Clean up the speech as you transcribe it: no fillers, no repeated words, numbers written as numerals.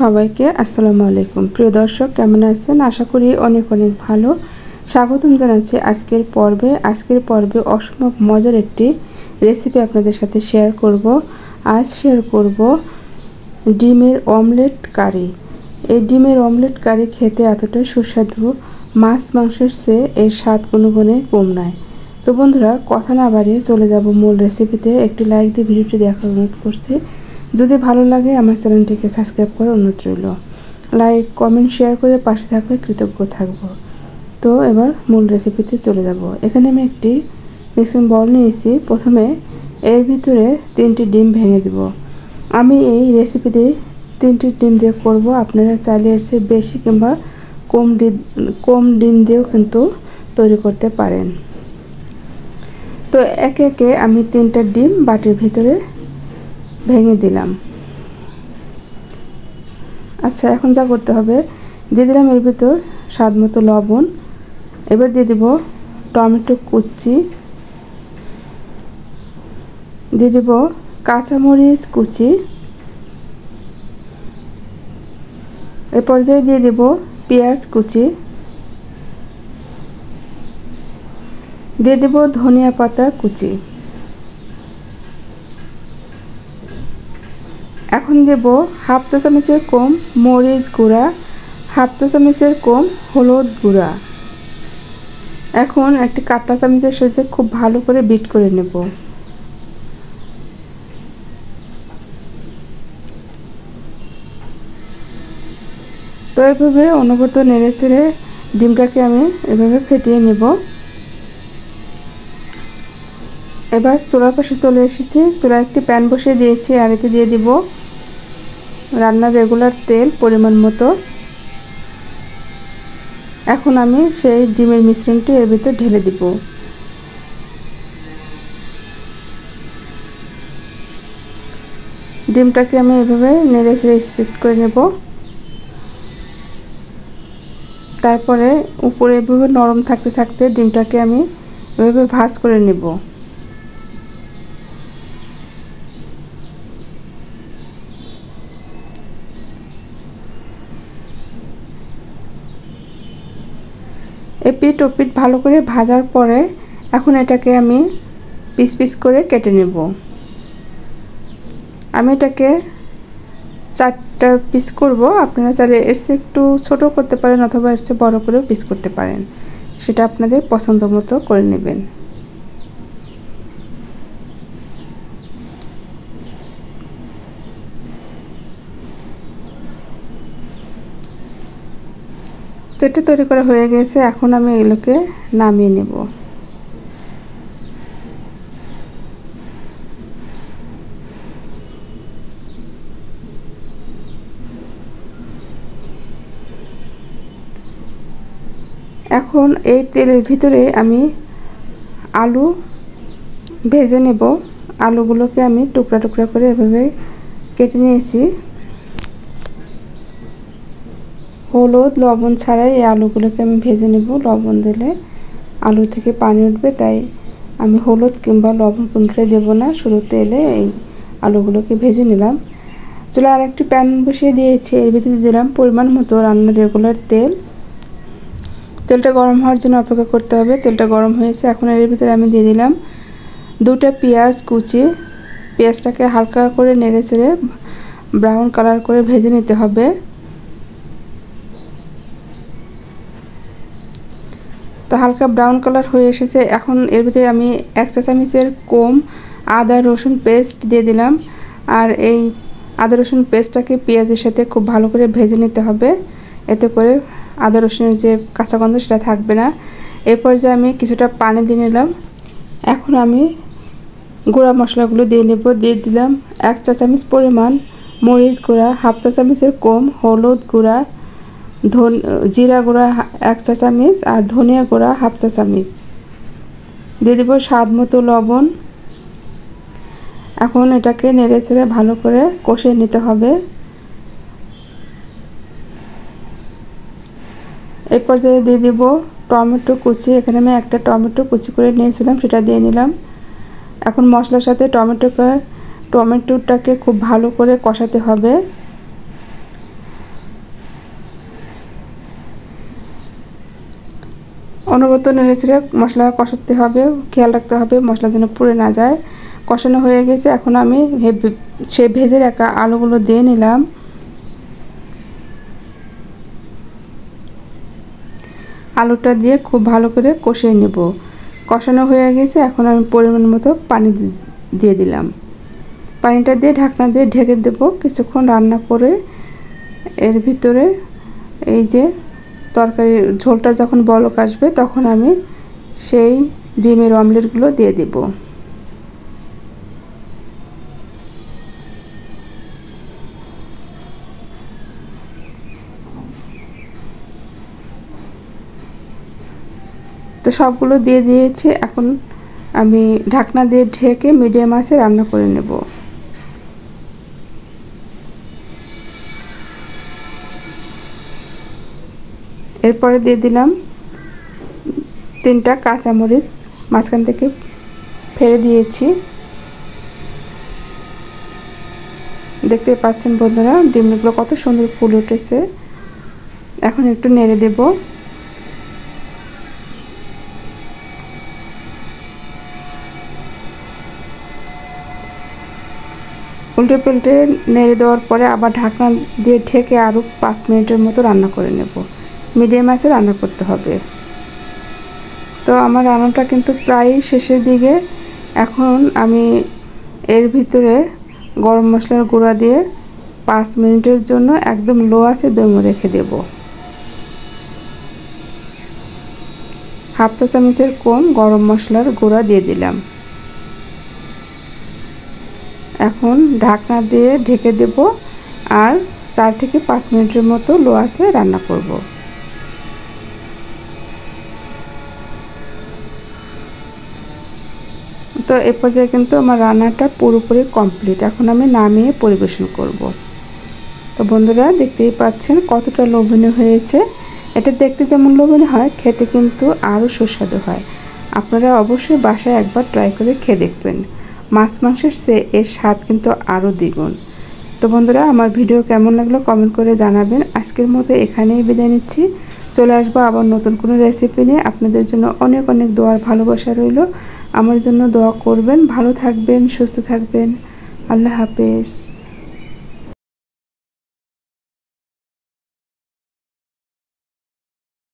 সবাইকে আসসালামু আলাইকুম। প্রিয় দর্শক, কেমন আছেন? আশা করি অনেক অনেক ভালো। স্বাগতম জানাচ্ছি আজকের পর্বে অসম্ভব মজার একটি রেসিপি আপনাদের সাথে শেয়ার করব। আজ শেয়ার করব ডিমের অমলেট কারি। এই ডিমের অমলেট কারি খেতে এতটাই সুস্বাদু, মাছ মাংসের চেয়ে এর স্বাদ কোনো গুণে কম নয়। তো বন্ধুরা, কথা না বাড়িয়ে চলে যাব মূল রেসিপিতে। একটি লাইক দিয়ে ভিডিওটি দেখার অনুরোধ করছি। যদি ভালো লাগে আমার চ্যানেলটিকে সাবস্ক্রাইব করার অনুরোধ রইল। লাইক, কমেন্ট, শেয়ার করে পাশে থাকলে কৃতজ্ঞ থাকব। তো এবার মূল রেসিপিতে চলে যাব। এখানে আমি একটি মিক্সিং বল নিয়েছি। প্রথমে এর ভিতরে 3টি ডিম ভেঙে দেব। আমি এই রেসিপিতে 3টি ডিম দিয়ে করব। আপনারা চাইলে এর চেয়ে বেশি কিংবা কম ডিম দিয়েও কিন্তু তৈরি করতে পারেন। তো একে একে আমি 3টা ডিম বাটির ভিতরে ভেঙে দিলাম। আচ্ছা, এখন যা করতে হবে, দিয়ে দিলাম এর ভিতর স্বাদ মতো লবণ। এবার দিয়ে দেব টমেটো কুচি, দিয়ে দেব কাঁচামরিচ কুচি, এ পর্যায়ে দিয়ে দেব পেঁয়াজ কুচি, দিয়ে দেব ধনিয়া পাতা কুচি। এখন দেব হাফ চা চামচের কম মরিচ গুঁড়া, হাফ চা চামচের কম হলুদ গুঁড়া। এখন একটি কাঁটা চামচের সাহায্যে খুব ভালো করে বিট করে নেব। তো এভাবে অনবরত নেড়ে চেড়ে ডিমটাকে আমি এভাবে ফেটিয়ে নেব। এবার চুলার পাশে চলে এসেছি। চুলায় একটি প্যান বসিয়ে দিয়েছি, আর এতে দিয়ে দিব রান্নার রেগুলার তেল পরিমাণ মতো। এখন আমি সেই ডিমের মিশ্রণটি এর ভিতরে ঢেলে দিব। ডিমটাকে আমি এভাবে নেড়ে চেড়ে স্প্রেড করে নেব। তারপরে উপরে এভাবে নরম থাকতে থাকতে ডিমটাকে আমি এভাবে ভাঁজ করে নেব। এপিট ওপিট ভালো করে ভাজার পরে এখন এটাকে আমি পিস পিস করে কেটে নেব। আমি এটাকে 4টা পিস করব। আপনারা চাইলে এর চেয়ে একটু ছোট করতে পারেন অথবা এর চেয়ে বড় করেও পিস করতে পারেন, সেটা আপনাদের পছন্দ মতো করে নেবেন। তো এটা তৈরি করা হয়ে গেছে। এখন আমি এগুলোকে নামিয়ে নেব। এখন এই তেলের ভিতরে আমি আলু ভেজে নেব। আলুগুলোকে আমি টুকরা টুকরা করে এভাবে কেটে নিয়েছি। হলুদ লবণ ছাড়াই এই আলুগুলোকে আমি ভেজে নেব। লবণ দিলে আলু থেকে পানি উঠবে, তাই আমি হলুদ কিংবা লবণ কোনোটাই দেব না, শুধু তেলে এই আলুগুলোকে ভেজে নিলাম। চুলায় আর একটি প্যান বসিয়ে দিয়েছি। এর ভিতরে দিলাম পরিমাণ মতো রান্নার রেগুলার তেল। তেলটা গরম হওয়ার জন্য অপেক্ষা করতে হবে। তেলটা গরম হয়েছে। এখন এর ভিতরে আমি দিয়ে দিলাম 2টা পেঁয়াজ কুচি। পেঁয়াজটাকে হালকা করে নেড়ে চেড়ে ব্রাউন কালার করে ভেজে নিতে হবে। তো হালকা ব্রাউন কালার হয়ে এসেছে। এখন এর ভিতরে আমি 1 চা চামচের কম আদা রসুন পেস্ট দিয়ে দিলাম। আর এই আদা রসুন পেস্টটাকে পেঁয়াজের সাথে খুব ভালো করে ভেজে নিতে হবে, এতে করে আদা রসুনের যে কাঁচা গন্ধ সেটা থাকবে না। এর পর্যায়ে আমি কিছুটা পানি দিয়ে নিলাম। এখন আমি গুঁড়া মশলাগুলো দিয়ে নেব। দিয়ে দিলাম 1 চা চামচ পরিমাণ মরিচ গুঁড়া, হাফ চা চামচের কম হলুদ গুঁড়া, জিরা গুঁড়া 1 চা চামচ, আর ধনিয়া গুঁড়া হাফ চা চামচ। দিয়ে দেব স্বাদ মতো লবণ। এখন এটাকে নেড়ে চেড়ে ভালো করে কষিয়ে নিতে হবে। এই পর্যায়ে দিয়ে দিব টমেটো কুচি। এখানে আমি একটা টমেটো কুচি করে নিয়েছিলাম, সেটা দিয়ে নিলাম। এখন মশলার সাথে টমেটোটাকে খুব ভালো করে কষাতে হবে। অনবরত নেড়েচেড়ে মশলা কষাতে হবে, খেয়াল রাখতে হবে মশলা যেন পুড়ে না যায়। কষানো হয়ে গেছে, এখন আমি সে ভেজে রাখা আলুগুলো দিয়ে নিলাম। আলুটা দিয়ে খুব ভালো করে কষিয়ে নেব। কষানো হয়ে গেছে, এখন আমি পরিমাণ মতো পানি দিয়ে দিলাম। পানিটা দিয়ে ঢাকনা দিয়ে ঢেকে দেব কিছুক্ষণ রান্না করে। এর ভিতরে এই যে তরকারির ঝোলটা যখন বলক আসবে তখন আমি সেই ডিমের অমলেটগুলো দিয়ে দেব। তো সবগুলো দিয়ে দিয়েছি, এখন আমি ঢাকনা দিয়ে ঢেকে মিডিয়াম আঁচে রান্না করে নেব। এরপরে দিয়ে দিলাম 3টা কাঁচামরিচ, মাঝখান থেকে ফেলে দিয়েছি। দেখতে পাচ্ছেন বন্ধুরা ডিমগুলো কত সুন্দর ফুল উঠেছে। এখন একটু নেড়ে দেব। উল্টে পাল্টে নেড়ে দেওয়ার পরে আবার ঢাকনা দিয়ে ঢেকে আরও 5 মিনিটের মতো রান্না করে নেব। মিডিয়াম আঁচে রান্না করতে হবে। তো আমার রান্নাটা কিন্তু প্রায় শেষের দিকে। এখন আমি এর ভিতরে গরম মশলার গুঁড়া দিয়ে 5 মিনিটের জন্য একদম লো আঁচে দমে রেখে দেব। হাফ চা চামচের কম গরম মশলার গুঁড়া দিয়ে দিলাম। এখন ঢাকনা দিয়ে ঢেকে দেব আর 4 থেকে 5 মিনিটের মতো লো আঁচে রান্না করব। তো এ পর্যায়ে কিন্তু আমার রান্নাটা পুরোপুরি কমপ্লিট। এখন আমি নামিয়ে পরিবেশন করব। তো বন্ধুরা দেখতেই পাচ্ছেন কতটা লোভনীয় হয়েছে। এটা দেখতে যেমন লোভনীয় হয়, খেতে কিন্তু আরও সুস্বাদু হয়। আপনারা অবশ্যই বাসায় একবার ট্রাই করে খেয়ে দেখবেন। মাছ মাংসের চেয়ে এর স্বাদ কিন্তু আরও দ্বিগুণ। তো বন্ধুরা আমার ভিডিও কেমন লাগলো কমেন্ট করে জানাবেন। আজকের মতো এখানেই বিদায় নিচ্ছি। চলে আসবো আবার নতুন কোনো রেসিপি নিয়ে। আপনাদের জন্য অনেক অনেক দোয়ার ভালোবাসা রইল। আমার জন্য দোয়া করবেন। ভালো থাকবেন, সুস্থ থাকবেন। আল্লাহ হাফেজ।